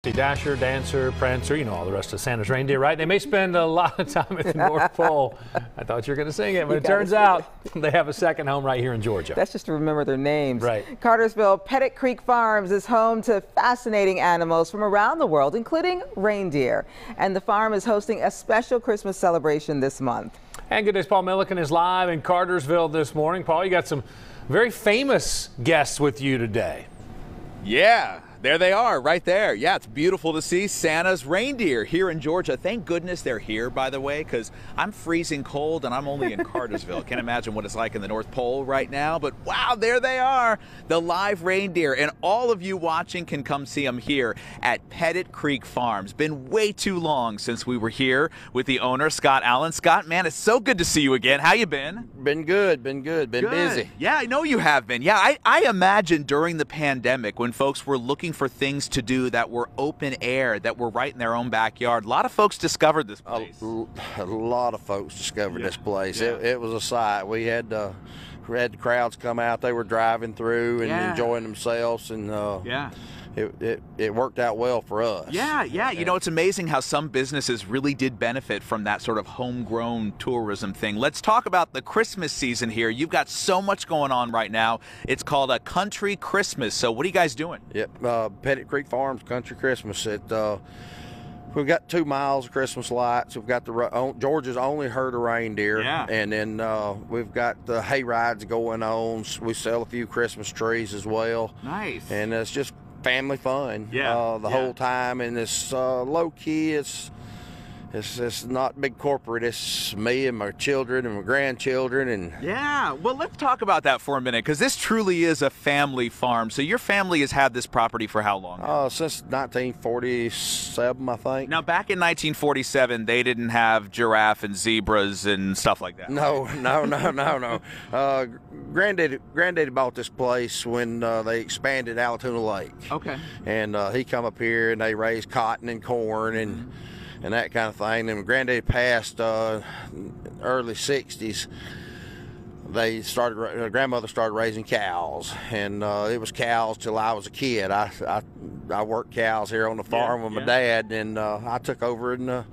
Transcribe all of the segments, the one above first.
Dasher, Dancer, Prancer, you know all the rest of Santa's reindeer, right? They may spend a lot of time at the North Pole. I thought you were going to sing it, but it turns out they have a second home right here in Georgia. That's just to remember their names. Right. Cartersville Pettit Creek Farms is home to fascinating animals from around the world, including reindeer. And the farm is hosting a special Christmas celebration this month. And Good Day's Paul Milliken is live in Cartersville this morning. Paul, you got some very famous guests with you today. Yeah. There they are, right there. Yeah, it's beautiful to see Santa's reindeer here in Georgia. Thank goodness they're here, by the way, because I'm freezing cold and I'm only in Cartersville. Can't imagine what it's like in the North Pole right now, but wow, there they are, the live reindeer. And all of you watching can come see them here at Pettit Creek Farms. Been way too long since we were here with the owner, Scott Allen. Scott, man, it's so good to see you again. How you been? Been good, been busy. Yeah, I know you have been. Yeah, I imagine during the pandemic when folks were looking for things to do that were open air, that were right in their own backyard, a lot of folks discovered this place. A lot of folks discovered this place. Yeah. It was a sight. We had the crowds come out. They were driving through and enjoying themselves, and it worked out well for us. Yeah. You know, it's amazing how some businesses really did benefit from that sort of homegrown tourism thing. Let's talk about the Christmas season here. You've got so much going on right now. It's called a Country Christmas. So what are you guys doing? Yep, Pettit Creek Farms Country Christmas. We've got 2 miles of Christmas lights. We've got Georgia's only herd of reindeer. Yeah. And then we've got the hay rides going on. We sell a few Christmas trees as well. Nice. And it's just family fun the whole time, and it's low key. It's not big corporate. It's me and my children and my grandchildren. And well, let's talk about that for a minute, because this truly is a family farm. So your family has had this property for how long? Since 1947, I think. Now, back in 1947, they didn't have giraffe and zebras and stuff like that. No. Granddaddy bought this place when they expanded Alatoona Lake. Okay. And he come up here and they raised cotton and corn and that kind of thing. And when Granddaddy passed early 60s, grandmother started raising cows, and it was cows till I was a kid. I worked cows here on the farm with my dad, and I took over in the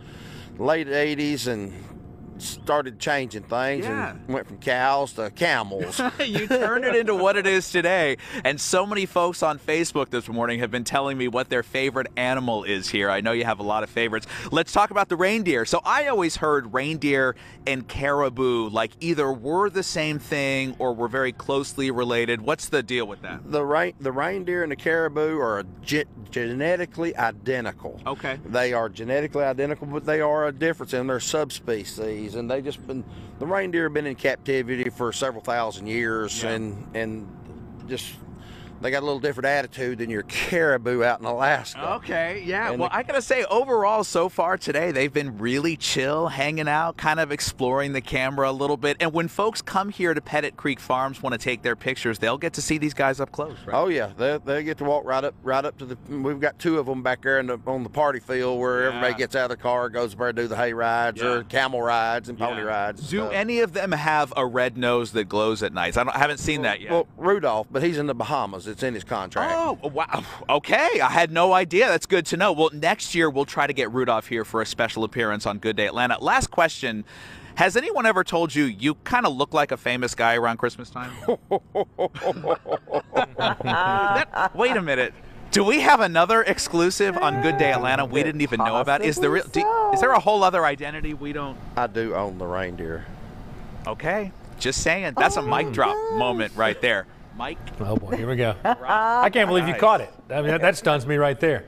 late 80s and started changing things and went from cows to camels. You turned it into what it is today. And so many folks on Facebook this morning have been telling me what their favorite animal is here. I know you have a lot of favorites. Let's talk about the reindeer. So I always heard reindeer and caribou like either were the same thing or were very closely related. What's the deal with that? The reindeer and the caribou are genetically identical. Okay. They are genetically identical, but they are a difference in their subspecies. And the reindeer have been in captivity for several thousand years, and just they got a little different attitude than your caribou out in Alaska. Okay, yeah. And well, I gotta say, overall, so far today, they've been really chill, hanging out, kind of exploring the camera a little bit. And when folks come here to Pettit Creek Farms, want to take their pictures, they'll get to see these guys up close, right? Oh yeah, they get to walk right up to the. We've got 2 of them back there on the party field where everybody gets out of the car, goes up there and do the hay rides or camel rides and pony rides. Do any of them have a red nose that glows at night? I haven't seen that yet. Well, Rudolph, but he's in the Bahamas. It's in his contract. Oh, wow. Okay, I had no idea. That's good to know. Well, next year we'll try to get Rudolph here for a special appearance on Good Day Atlanta. Last question. Has anyone ever told you kind of look like a famous guy around Christmas time? Wait a minute. Do we have another exclusive on Good Day Atlanta we didn't even know about? Is there a whole other identity we don't? I do own the reindeer. Okay, just saying. That's a mic drop moment right there. Mike. Oh boy, here we go. I can't believe you caught it. I mean, that stuns me right there.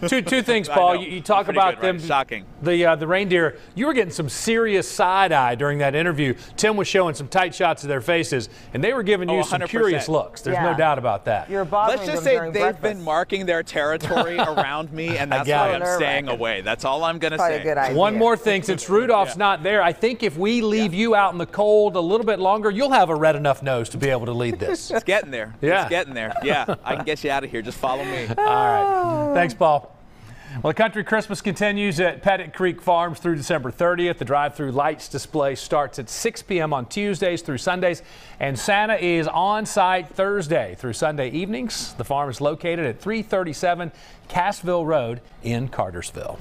Two things, Paul. You talk about them. Right? Shocking. The reindeer. You were getting some serious side eye during that interview. Tim was showing some tight shots of their faces, and they were giving you some 100%. Curious looks. There's no doubt about that. Let's just say they've been marking their territory around me, and that's why I'm staying away. That's all I'm going to say. A good idea. One more thing, since Rudolph's not there, I think if we leave you out in the cold a little bit longer, you'll have a red enough nose to be able to lead this. It's getting there. Yeah. It's getting there. Yeah, I can get you out of here. Just follow me. All right. Thanks, Paul. Well, the country Christmas continues at Pettit Creek Farms through December 30th. The drive-through lights display starts at 6 p.m. on Tuesdays through Sundays, and Santa is on site Thursday through Sunday evenings. The farm is located at 337 Cassville Road in Cartersville.